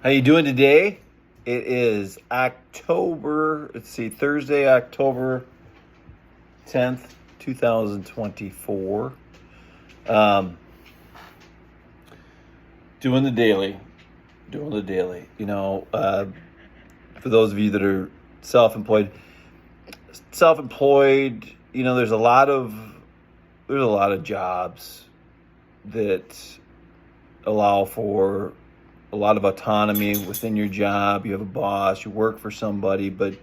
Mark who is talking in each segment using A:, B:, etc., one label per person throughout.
A: How you doing today? It is Thursday, October 10th, 2024. Um, doing the daily. For those of you that are self-employed, there's a lot of jobs that allow for a lot of autonomy within your job. You have a boss, you work for somebody, but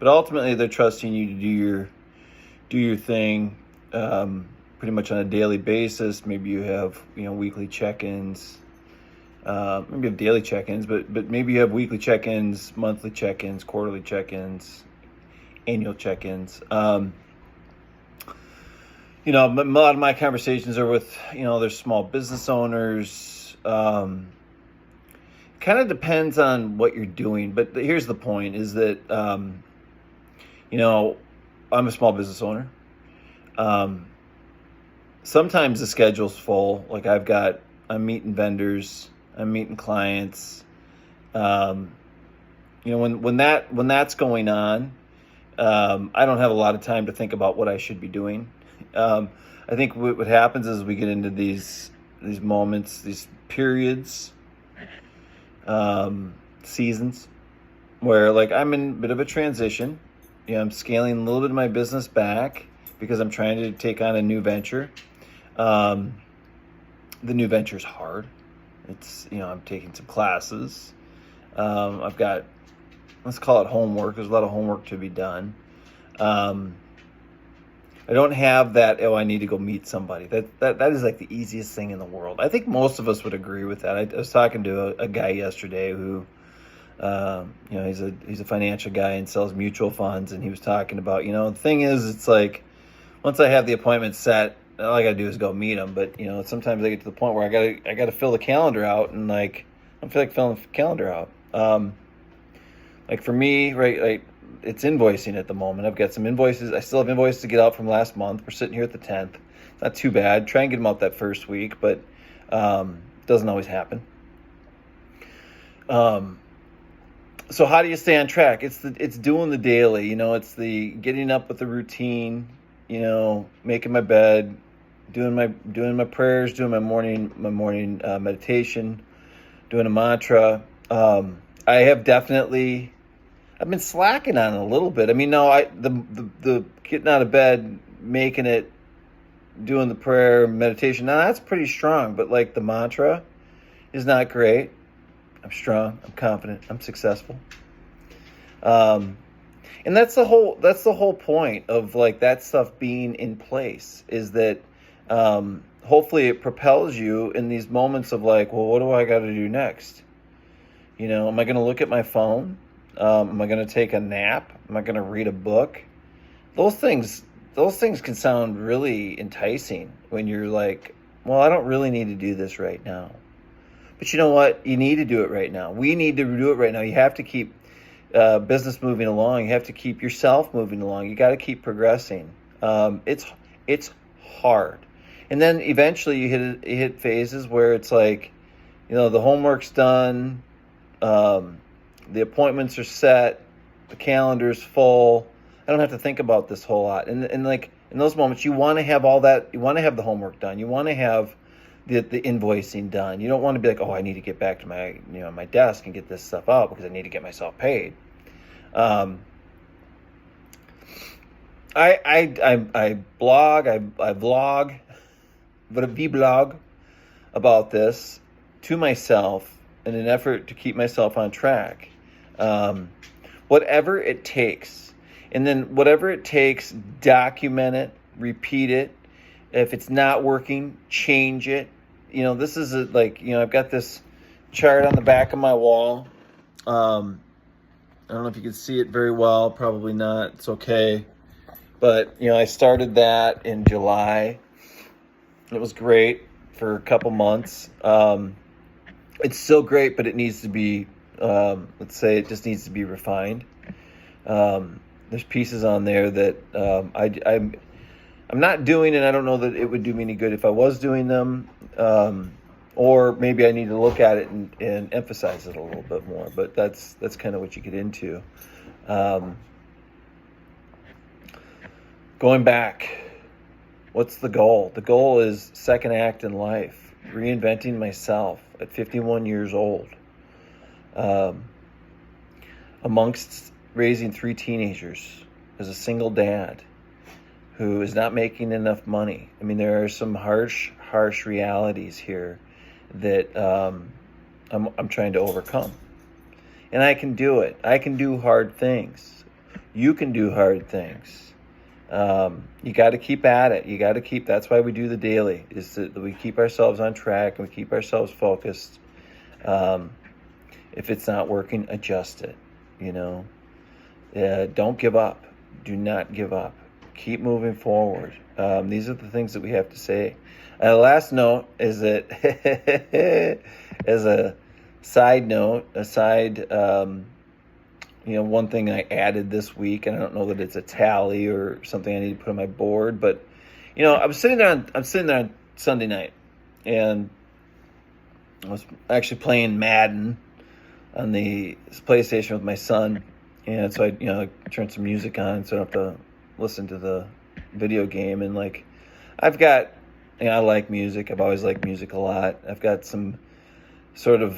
A: ultimately they're trusting you to do your thing, pretty much on a daily basis. Maybe you have weekly check-ins. Maybe you have daily check-ins, but maybe you have weekly check-ins, monthly check-ins, quarterly check-ins, annual check-ins. A lot of my conversations are with there's small business owners. Kind of depends on what you're doing, but here's the point: is that I'm a small business owner. Sometimes the schedule's full. Like I'm meeting vendors, I'm meeting clients. When that's going on, I don't have a lot of time to think about what I should be doing. I think what happens is we get into these moments, these periods, seasons where I'm in a bit of a transition. I'm scaling a little bit of my business back because I'm trying to take on a new venture. The new venture's hard. It's, I'm taking some classes. I've got, let's call it homework. There's a lot of homework to be done. I don't have that, I need to go meet somebody. That is like the easiest thing in the world. I think most of us would agree with that. I was talking to a guy yesterday who, he's a financial guy and sells mutual funds. And he was talking about, the thing is, it's like, once I have the appointment set, all I gotta do is go meet him. But, sometimes I get to the point where I gotta fill the calendar out, and I don't feel like filling the calendar out. For me, right, it's invoicing at the moment. I've got some invoices. I still have invoices to get out from last month. We're sitting here at the 10th. It's not too bad. Try and get them out that first week, but doesn't always happen. So how do you stay on track? It's doing the daily. It's the getting up with the routine. Making my bed, doing my prayers, doing my morning meditation, doing a mantra. I've been slacking on it a little bit. I mean, no, the getting out of bed, making it, doing the prayer, meditation, now that's pretty strong. But the mantra is not great. I'm strong. I'm confident. I'm successful. And that's the whole point of that stuff being in place, is that hopefully it propels you in these moments of well, what do I got to do next? Am I going to look at my phone? Am I going to take a nap? Am I going to read a book? Those things can sound really enticing when you're well, I don't really need to do this right now. But you know what? You need to do it right now. We need to do it right now. You have to keep business moving along. You have to keep yourself moving along. You got to keep progressing. It's hard. And then eventually you hit phases where it's the homework's done. The appointments are set, the calendar's full. I don't have to think about this whole lot. And in those moments, you want to have all that. You want to have the homework done. You want to have the invoicing done. You don't want to be I need to get back to my my desk and get this stuff out because I need to get myself paid. I blog, I vlog, but a vlog about this to myself in an effort to keep myself on track. Whatever it takes. And then whatever it takes, document it, repeat it. If it's not working, change it. This is I've got this chart on the back of my wall. I don't know if you can see it very well. Probably not. It's okay. But, I started that in July. It was great for a couple months. It's still great, but it needs to be, let's say it just needs to be refined. There's pieces on there that I'm not doing, and I don't know that it would do me any good if I was doing them. or maybe I need to look at it and emphasize it a little bit more. But that's kind of what you get into. Um, Going back, what's the goal? The goal is second act in life, reinventing myself at 51 years old, um, amongst raising 3 teenagers as a single dad who is not making enough money. I mean, there are some harsh realities here that I'm trying to overcome. And I can do it. I can do hard things. You can do hard things. You got to keep at it. You got to keep, that's why we do the daily, is that we keep ourselves on track and we keep ourselves focused. If it's not working, adjust it, don't give up. Do not give up. Keep moving forward. These are the things that we have to say. Last note is that, as a side note, one thing I added this week, and I don't know that it's a tally or something I need to put on my board, but I'm sitting there on Sunday night, and I was actually playing Madden on the PlayStation with my son, and so I turned some music on so I don't have to listen to the video game. And I've got, I like music. I've always liked music a lot. I've got some sort of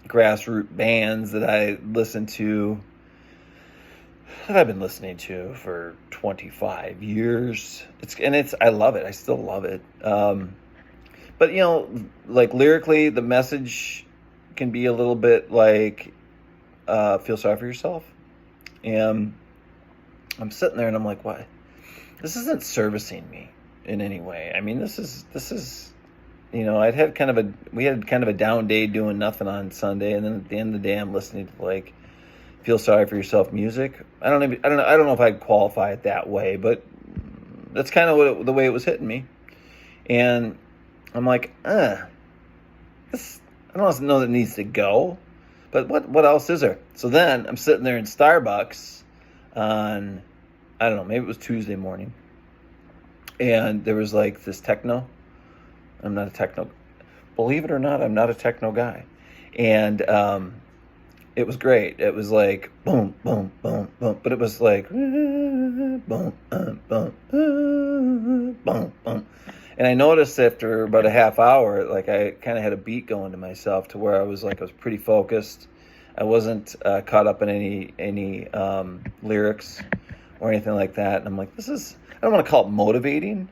A: grassroots bands that I listen to, that I've been listening to for 25 years. I love it. I still love it. But lyrically, the message can be a little bit feel sorry for yourself. And I'm sitting there and I'm like, what? This isn't servicing me in any way. I mean, this is we had kind of a down day doing nothing on Sunday, and then at the end of the day, I'm listening to feel sorry for yourself music. I don't know if I'd qualify it that way, but that's kind of the way it was hitting me. And I'm like, this, I don't know that it needs to go, but what else is there? So then I'm sitting there in Starbucks on, I don't know, maybe it was Tuesday morning, and there was this techno. I'm not a techno, believe it or not, I'm not a techno guy. And it was great. It was boom, boom, boom, boom. But it was boom, boom, boom, boom. And I noticed after about a half hour, I kind of had a beat going to myself to where I was pretty focused. I wasn't caught up in any lyrics or anything like that. And I'm like, I don't want to call it motivating,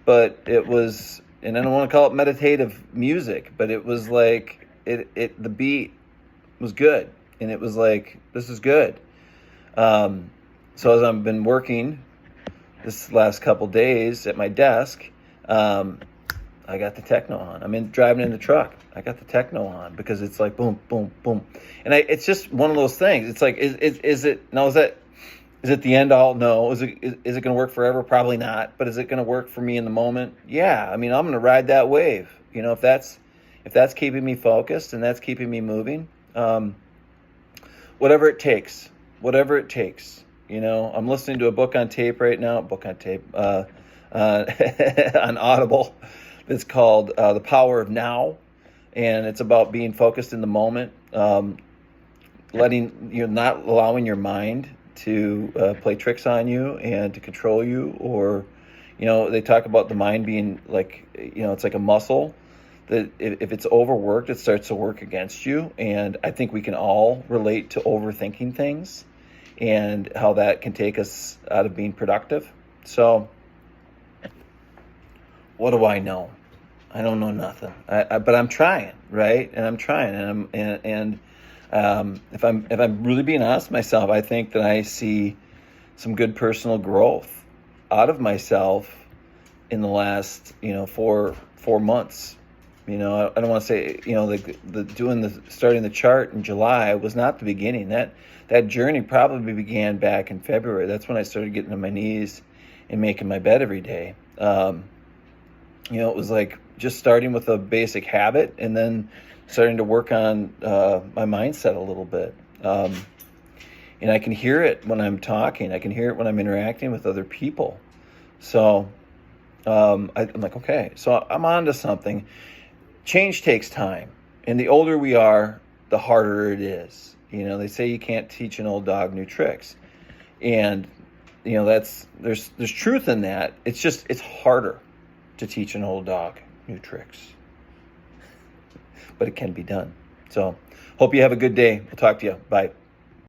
A: but it was, and I don't want to call it meditative music, but it was the beat was good. And it was this is good. So as I've been working this last couple days at my desk, I got the techno on. I'm driving in the truck. I got the techno on because it's boom, boom, boom. And it's just one of those things. It's is it the end all? No. Is it going to work forever? Probably not. But is it going to work for me in the moment? Yeah. I'm going to ride that wave. If that's keeping me focused and that's keeping me moving, whatever it takes. I'm listening to a book on tape right now. On Audible. That's called The Power of Now, and it's about being focused in the moment, not allowing your mind to play tricks on you and to control you, or they talk about the mind being it's like a muscle that if it's overworked, it starts to work against you. And I think we can all relate to overthinking things and how that can take us out of being productive. So what do I know? I don't know nothing. But I'm trying, right? And I'm trying, and if I'm really being honest with myself, I think that I see some good personal growth out of myself in the last 4 months. I don't want to say starting the chart in July was not the beginning. That journey probably began back in February. That's when I started getting on my knees and making my bed every day. It was just starting with a basic habit and then starting to work on my mindset a little bit. And I can hear it when I'm talking. I can hear it when I'm interacting with other people. So I'm like, okay, so I'm on to something. change takes time, and the older we are, the harder it is. They say you can't teach an old dog new tricks, and there's truth in that. It's harder to teach an old dog new tricks, but it can be done. So hope you have a good day. We'll talk to you. Bye.